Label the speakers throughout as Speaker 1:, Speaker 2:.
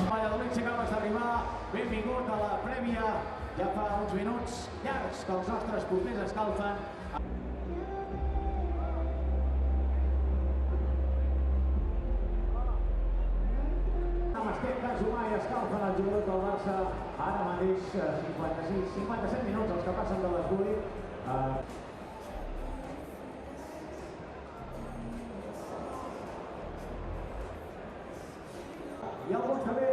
Speaker 1: Valladolid si acabes d'arribar, benvingut a la prèvia. Ja fa uns minuts llargs que els nostres porters escalfen. Amb Esteve Zumà i escalfen el jugador del Barça. Ara mateix 57 minuts els que passen de les 8. I alguns també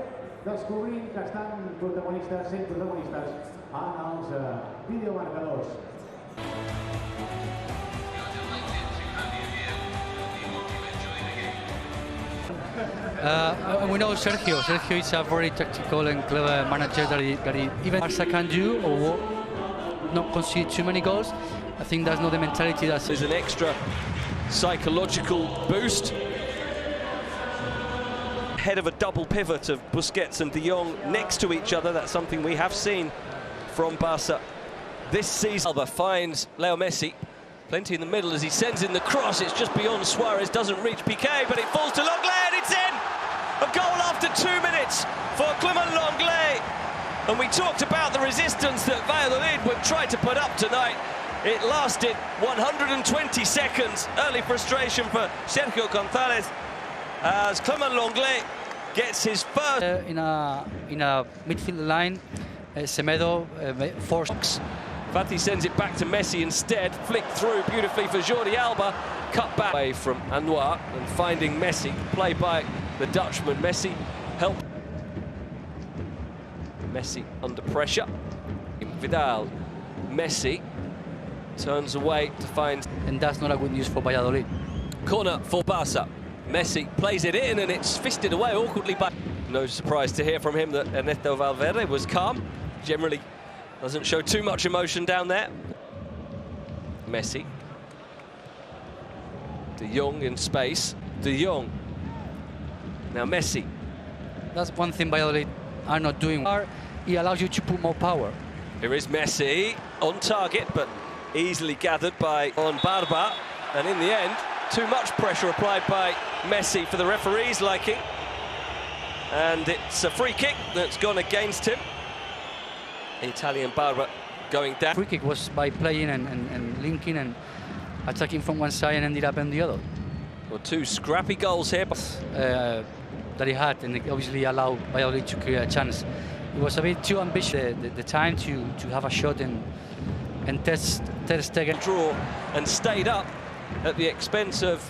Speaker 1: descobrint que estan protagonistes, sent protagonistes en els videomarcadors.
Speaker 2: We know Sergio is a very tactical and clever manager that he even Barca can do or not concede too many goals. I think that's not the mentality.
Speaker 3: There's an extra psychological boost. Head of a double pivot of Busquets and De Jong next to each other. That's something we have seen from Barca this season. Alba finds Leo Messi. Plenty in the middle as he sends in the cross. It's just beyond Suarez, doesn't reach Piqué, but it falls to Lenglet and it's in! A goal after 2 minutes for Clement Lenglet. And we talked about the resistance that Valladolid would try to put up tonight. It lasted 120 seconds. Early frustration for Sergio González as Clement Lenglet gets his first.
Speaker 2: In a midfield line, Semedo forced.
Speaker 3: Fati sends it back to Messi instead, flicked through beautifully for Jordi Alba, cut back away from Anwar and finding Messi, play by the Dutchman. Messi help. Messi under pressure. Vidal, Messi turns away to find.
Speaker 2: And that's not a good news for Valladolid.
Speaker 3: Corner for Barca. Messi plays it in and it's fisted away awkwardly by... No surprise to hear from him that Ernesto Valverde was calm. Generally doesn't show too much emotion down there. Messi. De Jong in space. De Jong. Now Messi.
Speaker 2: That's one thing Valladolid are not doing. He allows you to put more power.
Speaker 3: Here is Messi on target, but easily gathered by Barba. And in the end, too much pressure applied by Messi for the referee's liking. And it's a free kick that's gone against him. Italian Barba going down.
Speaker 2: Free kick was by playing and linking and attacking from one side and ended up on the other.
Speaker 3: Well, two scrappy goals here.
Speaker 2: That he had, and it obviously allowed Valladolid to create a chance. It was a bit too ambitious, the time to have a shot and test Ter Stegen.
Speaker 3: Draw and stayed up at the expense of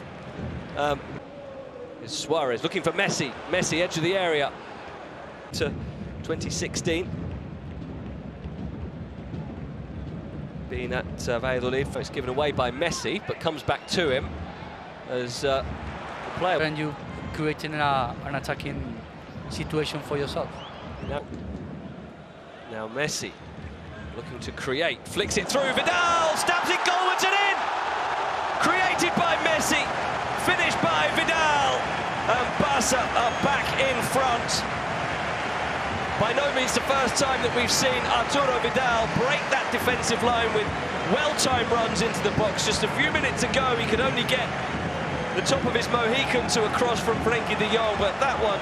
Speaker 3: Suarez, looking for Messi. Messi, edge of the area to 2016. Being at Valladolid, first given away by Messi, but comes back to him as the player.
Speaker 2: And you creating an attacking situation for yourself.
Speaker 3: Now Messi looking to create, flicks it through, Vidal stabs it goalwards and in! Created by Messi, finished by Vidal, and Barca are back in front. By no means the first time that we've seen Arturo Vidal break that defensive line with well-timed runs into the box. Just a few minutes ago, he could only get the top of his Mohican to a cross from Frenkie de Jong, but that one...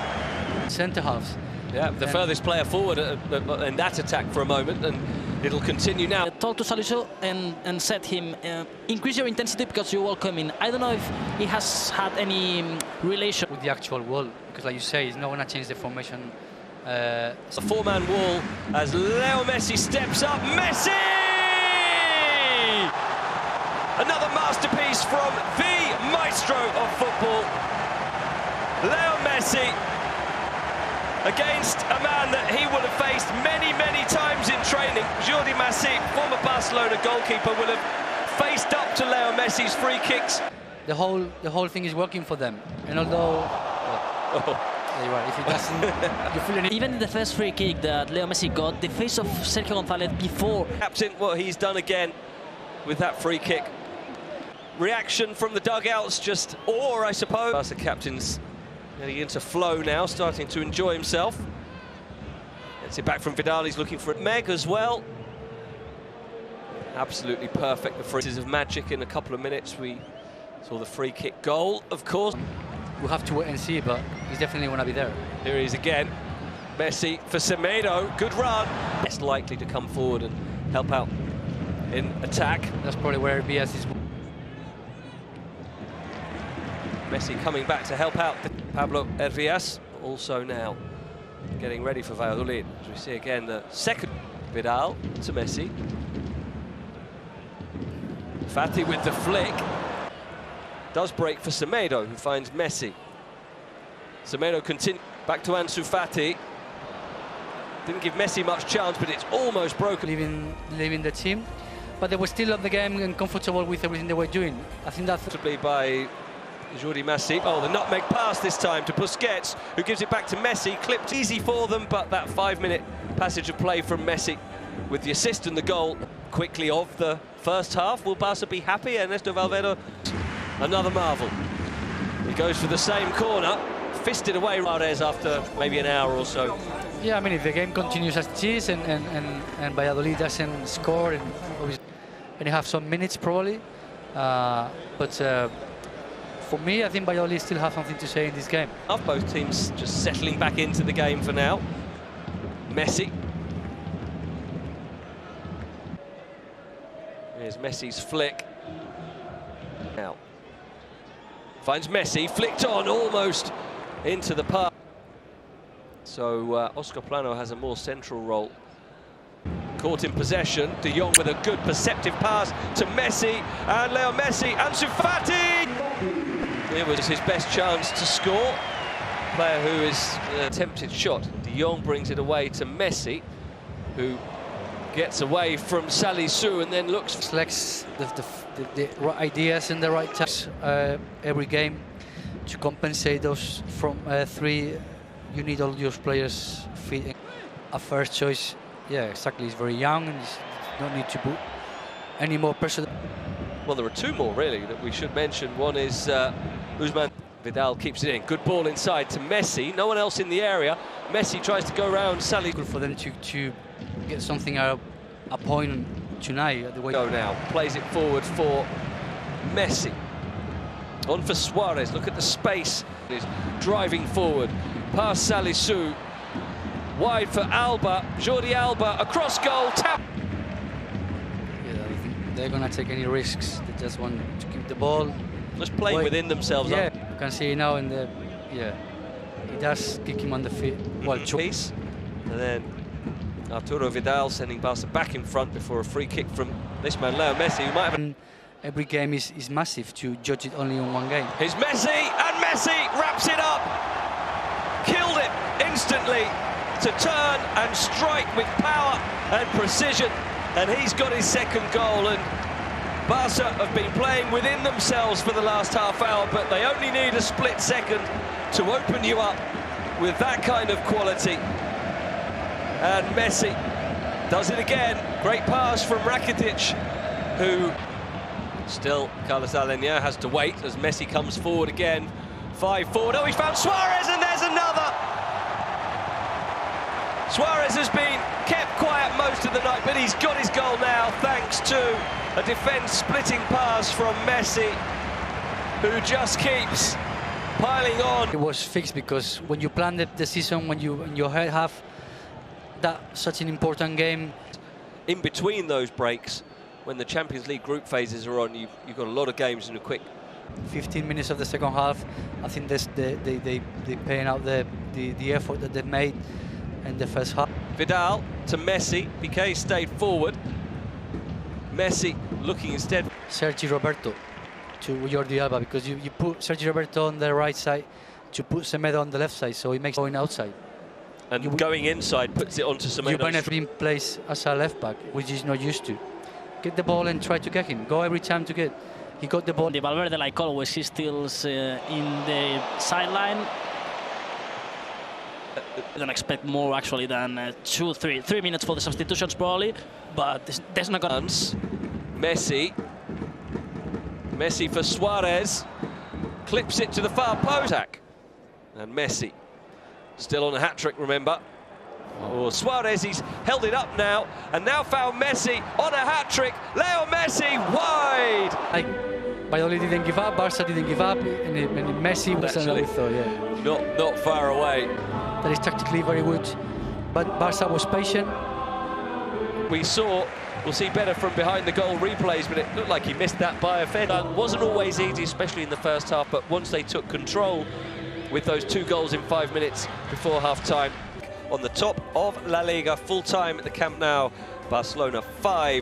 Speaker 2: Centre halves.
Speaker 3: Yeah, the furthest player forward in that attack for a moment, and it'll continue now.
Speaker 4: Talk to Salisu and said him, increase your intensity because you're welcoming. I don't know if he has had any relation
Speaker 2: with the actual wall, because like you say, he's not going to change the formation.
Speaker 3: It's a four-man wall as Leo Messi steps up. Messi! Another masterpiece from the maestro of football, Leo Messi, against a man that he will have faced many, many times in training. Jordi Masip, former Barcelona goalkeeper, will have faced up to Leo Messi's free kicks.
Speaker 2: The whole thing is working for them, and although there you are, if it doesn't, you feel any...
Speaker 4: Even in the first free kick that Leo Messi got, the face of Sergio González before.
Speaker 3: Captain, what he's done again with that free kick. reaction from the dugouts, just awe, I suppose. Barca captain's getting into flow now, starting to enjoy himself. Gets it back from Vidal, he's looking for Meg as well. Absolutely perfect. The freezes of magic in a couple of minutes. We saw the free kick goal, of course.
Speaker 2: We'll have to wait and see, but he's definitely going to be there.
Speaker 3: Here he is again. Messi for Semedo, good run. Less likely to come forward and help out in attack.
Speaker 2: That's probably where BS is.
Speaker 3: Messi coming back to help out. Pablo Hervías also now getting ready for Valladolid. As we see again the second Vidal to Messi. Fati with the flick. Does break for Semedo, who finds Messi. Semedo continues back to Ansu Fati. Didn't give Messi much chance, but it's almost broken.
Speaker 2: Leaving the team, but they were still on the game and comfortable with everything they were doing. I think that's
Speaker 3: possibly by Jordi Masip. Oh, the nutmeg pass this time to Busquets, who gives it back to Messi. Clipped easy for them, but that 5-minute passage of play from Messi with the assist and the goal quickly of the first half. Will Barca be happy? Ernesto Valverde, another marvel. He goes for the same corner, fisted away Suarez after maybe an hour or so.
Speaker 2: Yeah, I mean, if the game continues as it is and Valladolid doesn't score, and you have some minutes probably, but for me, I think Valladolid still have something to say in this game.
Speaker 3: Both teams just settling back into the game for now. Messi. Here's Messi's flick. Now finds Messi, flicked on almost into the park. So Oscar Plano has a more central role. Caught in possession, De Jong with a good perceptive pass to Messi, and Leo Messi, Ansu Fati! It was his best chance to score. Player who is attempted shot. De Jong brings it away to Messi, who gets away from Salisu and then looks...
Speaker 2: Selects the right ideas and the right times every game to compensate those from three. You need all your players fit. A first choice, yeah, exactly. He's very young and he's don't need to put any more pressure.
Speaker 3: Well, there are two more really that we should mention. One is Usman. Vidal keeps it in. Good ball inside to Messi. No one else in the area. Messi tries to go around Sally.
Speaker 2: Good for them to get something out of a point tonight. The way
Speaker 3: go now. Plays it forward for Messi. On for Suarez. Look at the space. He's driving forward. Past Salisu. Wide for Alba. Jordi Alba. Across goal. Tap.
Speaker 2: Yeah, I think they're going to take any risks. They just want to keep the ball.
Speaker 3: Just playing within themselves.
Speaker 2: Yeah, you can see now in the... Yeah, he does kick him on the feet. Well,
Speaker 3: piece. And then Arturo Vidal sending Barca back in front before a free kick from this man, Leo Messi, who might have...
Speaker 2: Every game is massive to judge it only on one game.
Speaker 3: Here's Messi, and Messi wraps it up. Killed it instantly to turn and strike with power and precision. And he's got his second goal. And Barca have been playing within themselves for the last half hour, but they only need a split second to open you up with that kind of quality. And Messi does it again. Great pass from Rakitic, who still, Carlos Alenia has to wait as Messi comes forward again. 5 forward. Oh, he's found Suarez, and there's another. Suarez has been kept quiet most of the night, but he's got his goal now, thanks to a defence-splitting pass from Messi, who just keeps piling on.
Speaker 2: It was fixed because when you plan the season, when you in your head have that such an important game.
Speaker 3: In between those breaks, when the Champions League group phases are on, you've got a lot of games in a quick
Speaker 2: 15 minutes of the second half. I think they paying out the effort that they've made in the first half.
Speaker 3: Vidal to Messi. Piqué stayed forward. Messi looking instead.
Speaker 2: Sergi Roberto to Jordi Alba, because you put Sergi Roberto on the right side to put Semedo on the left side, so he makes going outside.
Speaker 3: And going inside puts it onto Semedo.
Speaker 2: You benefit in place as a left back, which he's not used to. Get the ball and try to get him. Go every time to get. He got the ball.
Speaker 4: The Valverde, like always, he's still in the sideline. I don't expect more actually than 3 minutes for the substitutions probably, but there's not gonna.
Speaker 3: Messi Messi for Suarez. Clips it to the far post. And Messi still on a hat-trick, remember. Oh, Suarez, he's held it up now, and now found Messi on a hat-trick. Leo Messi wide.
Speaker 2: Valladolid didn't give up, Barca didn't give up, and Messi was another thought, yeah.
Speaker 3: Not far away.
Speaker 2: That is tactically very good, but Barca was patient.
Speaker 3: We'll see better from behind the goal replays, but it looked like he missed that by a fair. It wasn't always easy, especially in the first half, but once they took control with those 2 goals in 5 minutes before half-time. On the top of La Liga, full-time at the Camp Nou, Barcelona 5.